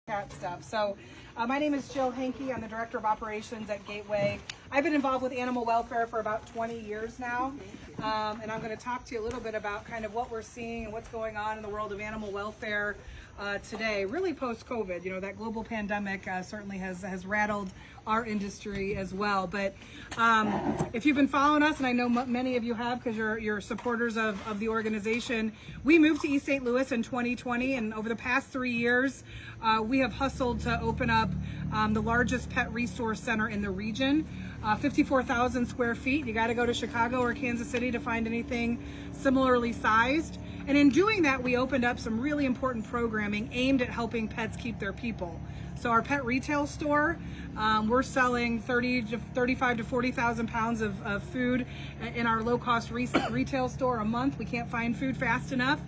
cat stuff. So my name is Jill Henke. I'm the Director of Operations at Gateway. I've been involved with animal welfare for about 20 years now. And I'm going to talk to you a little bit about kind of what we're seeing and what's going on in the world of animal welfare today, really post-COVID. You know, that global pandemic certainly has rattled our industry as well. But if you've been following us, and I know many of you have because you're supporters of the organization, we moved to East St. Louis in 2020, and over the past 3 years, we have hustled to open up the largest pet resource center in the region, 54,000 square feet. You got to go to Chicago or Kansas City to find anything similarly sized. And in doing that, we opened up some really important programming aimed at helping pets keep their people. So our pet retail store, we're selling 35 to 40,000 pounds of food in our low-cost retail store a month. We can't find food fast enough.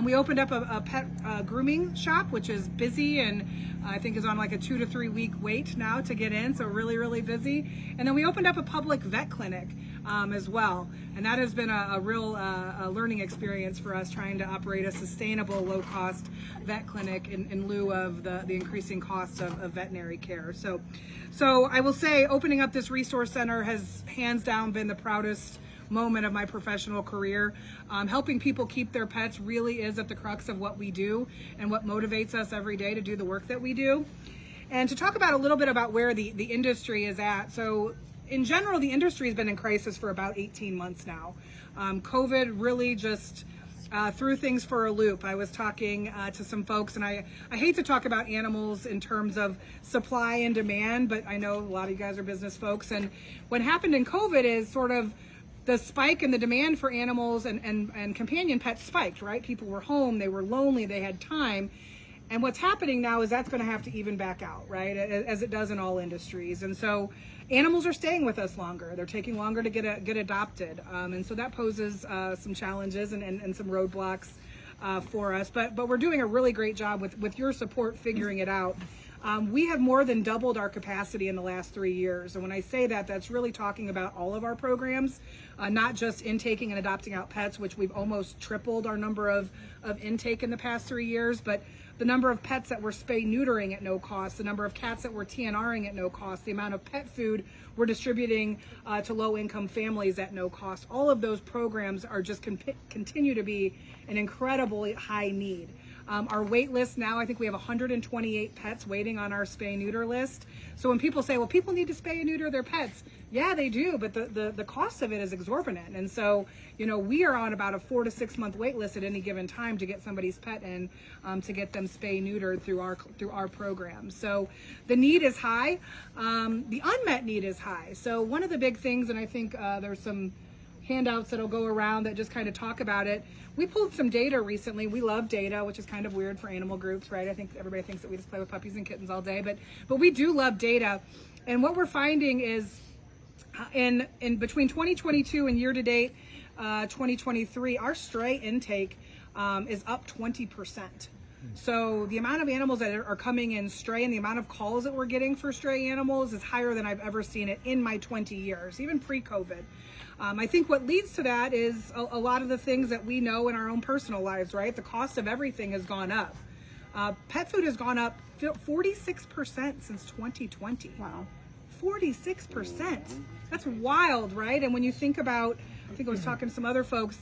We opened up a pet grooming shop, which is busy and I think is on like a 2 to 3 week wait now to get in. So really, really busy. And then we opened up a public vet clinic as well. And that has been a real learning experience for us, trying to operate a sustainable, low-cost vet clinic in lieu of the increasing costs of veterinary care. So I will say opening up this resource center has hands down been the proudest moment of my professional career. Helping people keep their pets really is at the crux of what we do and what motivates us every day to do the work that we do. And to talk about a little bit about where the industry is at. So in general, the industry has been in crisis for about 18 months now. COVID really just threw things for a loop. I was talking to some folks, and I hate to talk about animals in terms of supply and demand, but I know a lot of you guys are business folks. And what happened in COVID is sort of the spike in the demand for animals and companion pets spiked, right? People were home, they were lonely, they had time. And what's happening now is that's going to have to even back out, right? As it does in all industries. And so animals are staying with us longer. They're taking longer to get adopted. And so that poses some challenges and some roadblocks for us. But we're doing a really great job with your support figuring it out. We have more than doubled our capacity in the last 3 years. And when I say that, that's really talking about all of our programs, not just intaking and adopting out pets, which we've almost tripled our number of intake in the past 3 years, but the number of pets that we're spay-neutering at no cost, the number of cats that we're TNRing at no cost, the amount of pet food we're distributing to low-income families at no cost. All of those programs are just continue to be an incredibly high need. Our wait list now, I think we have 128 pets waiting on our spay-neuter list. So when people say, well, people need to spay and neuter their pets, yeah, they do, but the cost of it is exorbitant. And so, you know, we are on about a 4 to 6 month wait list at any given time to get somebody's pet in, to get them spay-neutered through our program. So the need is high. The unmet need is high. So one of the big things, and I think there's some handouts that'll go around that just kind of talk about it. We pulled some data recently. We love data, which is kind of weird for animal groups, right? I think everybody thinks that we just play with puppies and kittens all day, but we do love data. And what we're finding is in between 2022 and year to date 2023, our stray intake is up 20%. So the amount of animals that are coming in stray and the amount of calls that we're getting for stray animals is higher than I've ever seen it in my 20 years, even pre-COVID. I think what leads to that is a lot of the things that we know in our own personal lives, right? The cost of everything has gone up. Pet food has gone up 46% since 2020. Wow. 46%. That's wild, right? And when you think about, I think I was talking to some other folks,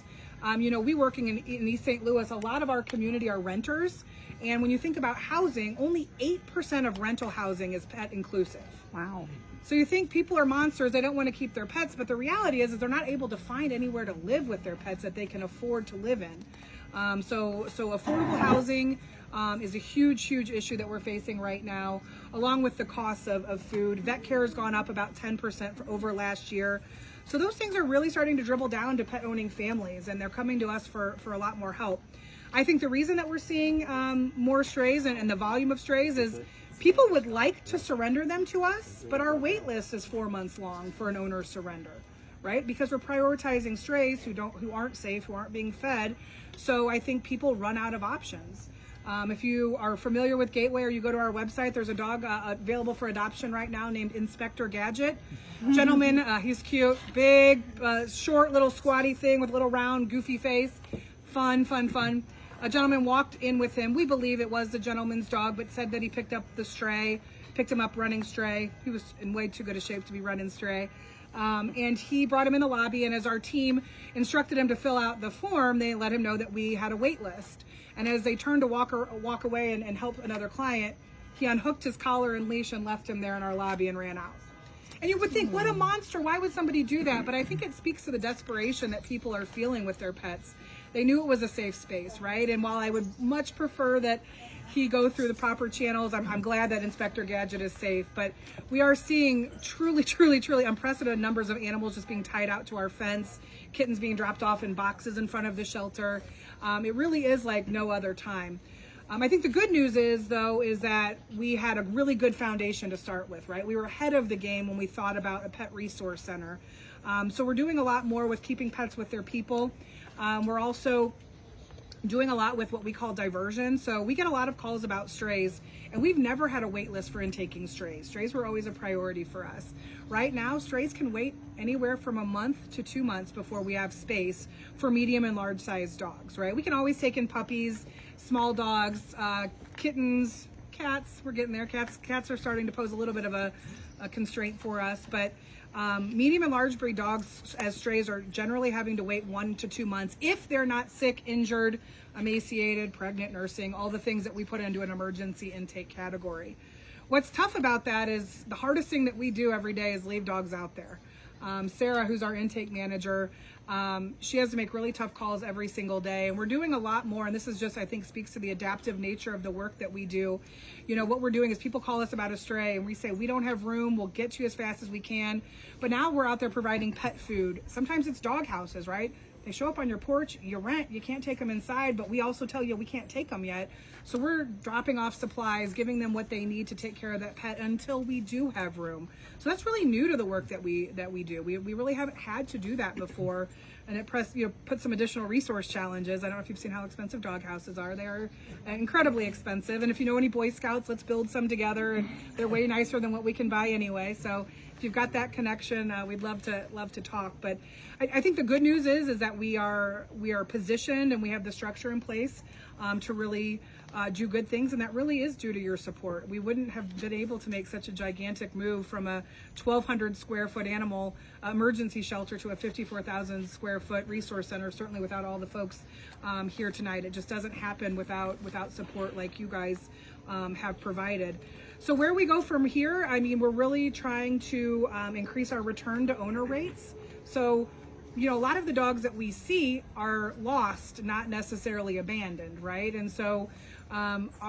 you know, we working in East St. Louis, a lot of our community are renters. And when you think about housing, only 8% of rental housing is pet inclusive. Wow. So you think people are monsters, they don't want to keep their pets, but the reality is they're not able to find anywhere to live with their pets that they can afford to live in. So affordable housing is a huge issue that we're facing right now, along with the cost of food. Vet care has gone up about 10% over last year. So those things are really starting to dribble down to pet-owning families, and they're coming to us for a lot more help. I think the reason that we're seeing more strays and the volume of strays is people would like to surrender them to us, but our wait list is 4 months long for an owner's surrender, right? Because we're prioritizing strays who aren't safe, who aren't being fed. So I think people run out of options. If you are familiar with Gateway or you go to our website, there's a dog available for adoption right now named Inspector Gadget. Gentleman, he's cute, big, short, little squatty thing with a little round, goofy face. Fun. a gentleman walked in with him. We believe it was the gentleman's dog, but said that he picked up the stray, picked him up running stray. He was in way too good a shape to be running stray. And he brought him in the lobby, and as our team instructed him to fill out the form, they let him know that we had a wait list. And as they turned to walk away and help another client, he unhooked his collar and leash and left him there in our lobby and ran out. And you would think, what a monster, why would somebody do that? But I think it speaks to the desperation that people are feeling with their pets. They knew it was a safe space, right? And while I would much prefer that he go through the proper channels, I'm glad that Inspector Gadget is safe. But we are seeing truly unprecedented numbers of animals just being tied out to our fence, kittens being dropped off in boxes in front of the shelter. It really is like no other time. I think the good news is that we had a really good foundation to start with, right? We were ahead of the game when we thought about a pet resource center. So we're doing a lot more with keeping pets with their people. We're also doing a lot with what we call diversion. So we get a lot of calls about strays, and we've never had a wait list for intaking strays. Strays were always a priority for us. Right now, strays can wait anywhere from a month to 2 months before we have space for medium and large sized dogs, right? We can always take in puppies, small dogs, kittens, cats. We're getting there. Cats are starting to pose a little bit of a constraint for us, but medium and large breed dogs as strays are generally having to wait 1 to 2 months if they're not sick, injured, emaciated, pregnant, nursing, all the things that we put into an emergency intake category. What's tough about that is the hardest thing that we do every day is leave dogs out there. Sarah, who's our intake manager, she has to make really tough calls every single day, and we're doing a lot more, and this is just, I think, speaks to the adaptive nature of the work that we do. You know, what we're doing is people call us about a stray, and we say, we don't have room, we'll get to you as fast as we can, but now we're out there providing pet food. Sometimes it's dog houses, right? They show up on your porch, you rent, you can't take them inside, but we also tell you we can't take them yet. So we're dropping off supplies, giving them what they need to take care of that pet until we do have room. So that's really new to the work that we do. We really haven't had to do that before, and it put some additional resource challenges. I don't know if you've seen how expensive dog houses are. They are incredibly expensive, and if you know any Boy Scouts, let's build some together, and they're way nicer than what we can buy anyway. So if you've got that connection, we'd love to talk. But I think the good news is that we are positioned and we have the structure in place to really do good things, and that really is due to your support. We wouldn't have been able to make such a gigantic move from a 1,200 square foot animal emergency shelter to a 54,000 square foot resource center, certainly without all the folks here tonight. It just doesn't happen without support like you guys have provided. So where we go from here, I mean, we're really trying to increase our return to owner rates. So, you know, a lot of the dogs that we see are lost, not necessarily abandoned, right? And so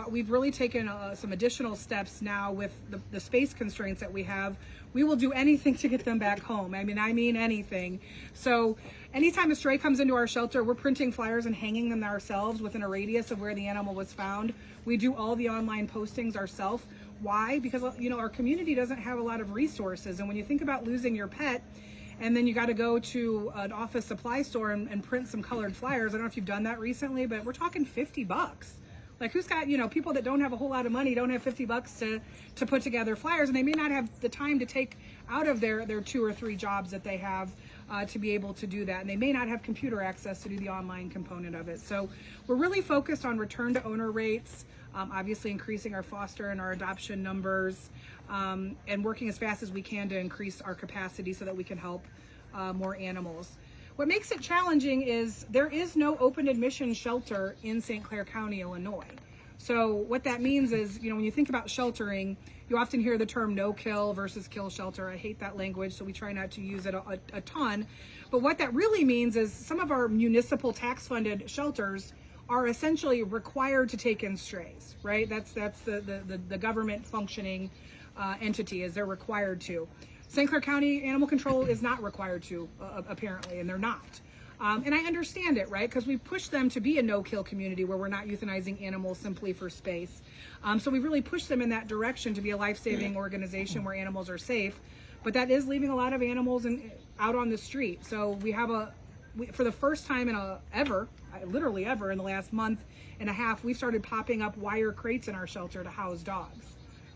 we've really taken some additional steps now with the space constraints that we have. We will do anything to get them back home. I mean anything. So anytime a stray comes into our shelter, we're printing flyers and hanging them ourselves within a radius of where the animal was found. We do all the online postings ourselves. Why? Because, you know, our community doesn't have a lot of resources. And when you think about losing your pet, and then you got to go to an office supply store and print some colored flyers. I don't know if you've done that recently, but we're talking $50. Like, who's got, you know, people that don't have a whole lot of money, don't have $50 to put together flyers, and they may not have the time to take out of their 2 or 3 jobs that they have to be able to do that. And they may not have computer access to do the online component of it. So we're really focused on return to owner rates, obviously increasing our foster and our adoption numbers, and working as fast as we can to increase our capacity so that we can help more animals. What makes it challenging is there is no open admission shelter in St. Clair County, Illinois. So what that means is, you know, when you think about sheltering, you often hear the term no kill versus kill shelter. I hate that language, so we try not to use it a ton. But what that really means is some of our municipal tax funded shelters are essentially required to take in strays, right? That's the government functioning entity, is they're required to. St. Clair County Animal Control is not required to, apparently, and they're not. And I understand it, right? Because we push them to be a no-kill community where we're not euthanizing animals simply for space. So we really push them in that direction to be a life-saving organization where animals are safe. But that is leaving a lot of animals out on the street. So we have for the first time literally ever in the last month and a half, we started popping up wire crates in our shelter to house dogs,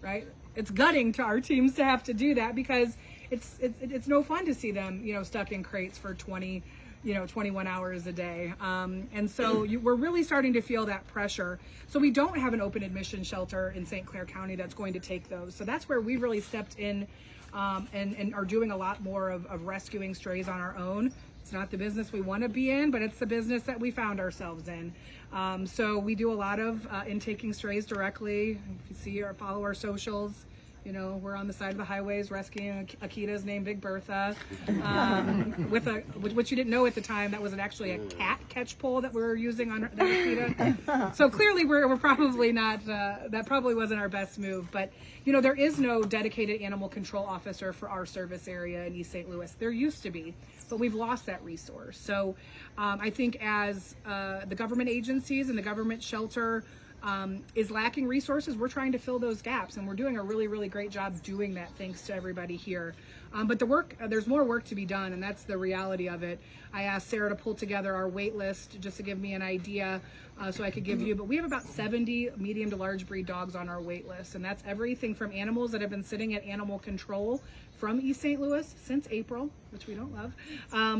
right? It's gutting to our teams to have to do that because it's no fun to see them, you know, stuck in crates for 20, 21 hours a day. And so we're really starting to feel that pressure. So we don't have an open admission shelter in St. Clair County that's going to take those. So that's where we really stepped in and are doing a lot more of rescuing strays on our own. It's not the business we want to be in, but it's the business that we found ourselves in. So we do a lot of intaking strays directly. If you see or follow our socials, we're on the side of the highways rescuing Akita's named Big Bertha, with which you didn't know at the time, that was actually a cat catch pole that we were using on that Akita. So clearly we're probably not, that probably wasn't our best move, but there is no dedicated animal control officer for our service area in East St. Louis. There used to be, but we've lost that resource. So I think as the government agencies and the government shelter is lacking resources, we're trying to fill those gaps, and we're doing a really, really great job doing that, thanks to everybody here. But there's more work to be done, and that's the reality of it. I asked Sarah to pull together our wait list just to give me an idea, so I could give you, but we have about 70 medium to large breed dogs on our wait list, and that's everything from animals that have been sitting at animal control from East St. Louis since April, which we don't love,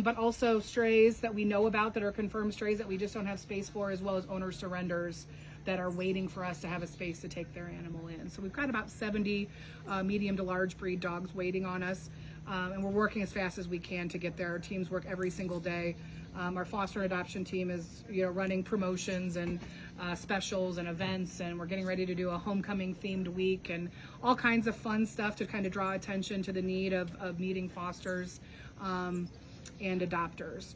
but also strays that we know about that are confirmed strays that we just don't have space for, as well as owner surrenders that are waiting for us to have a space to take their animal in. So we've got about 70 medium to large breed dogs waiting on us, and we're working as fast as we can to get there. Our teams work every single day. Our foster and adoption team is running promotions and specials and events, and we're getting ready to do a homecoming themed week and all kinds of fun stuff to kind of draw attention to the need of needing fosters and adopters.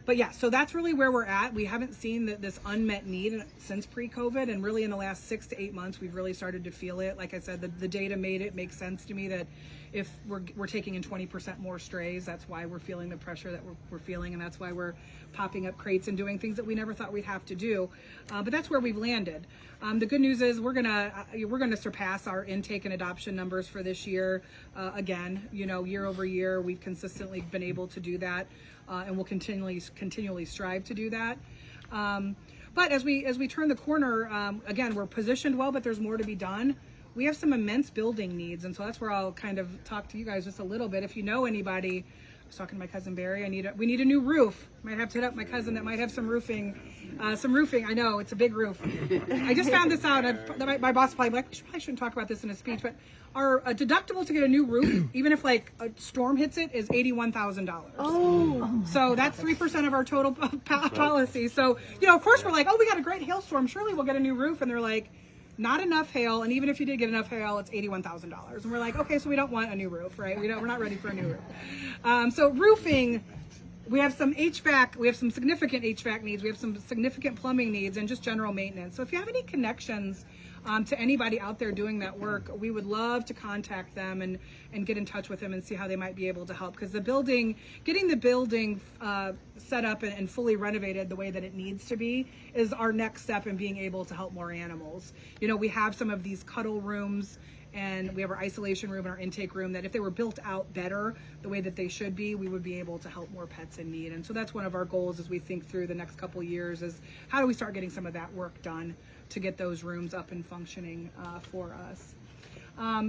But yeah, so that's really where we're at. We haven't seen this unmet need since pre-COVID, and really in the last 6 to 8 months, we've really started to feel it. Like I said, the data made it make sense to me that if we're taking in 20% more strays, that's why we're feeling the pressure that we're feeling, and that's why we're popping up crates and doing things that we never thought we'd have to do. But that's where we've landed. The good news is we're gonna surpass our intake and adoption numbers for this year again. Year over year, we've consistently been able to do that. And we'll continually strive to do that. But as we turn the corner, again, we're positioned well, but there's more to be done. We have some immense building needs, and so that's where I'll kind of talk to you guys just a little bit. If you know anybody, I was talking to my cousin Barry. We need a new roof. Might have to hit up my cousin that might have some roofing. I know it's a big roof. I just found this out. My boss probably like, I probably shouldn't talk about this in a speech, but our deductible to get a new roof, even if like a storm hits it, is $81,000. Oh, so that's 3% of our total policy. So of course we're like, oh, we got a great hailstorm. Surely we'll get a new roof, and they're like, not enough hail, and even if you did get enough hail, it's $81,000. And we're like, okay, so we don't want a new roof, right? We're not ready for a new roof. So roofing, we have some HVAC, we have some significant HVAC needs, we have some significant plumbing needs, and just general maintenance. So if you have any connections to anybody out there doing that work, we would love to contact them and get in touch with them and see how they might be able to help, because getting the building set up and fully renovated the way that it needs to be is our next step in being able to help more animals. We have some of these cuddle rooms, and we have our isolation room and our intake room that if they were built out better the way that they should be, we would be able to help more pets in need. And so that's one of our goals as we think through the next couple of years, is how do we start getting some of that work done to get those rooms up and functioning for us.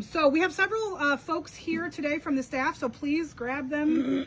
So we have several folks here today from the staff, so please grab them.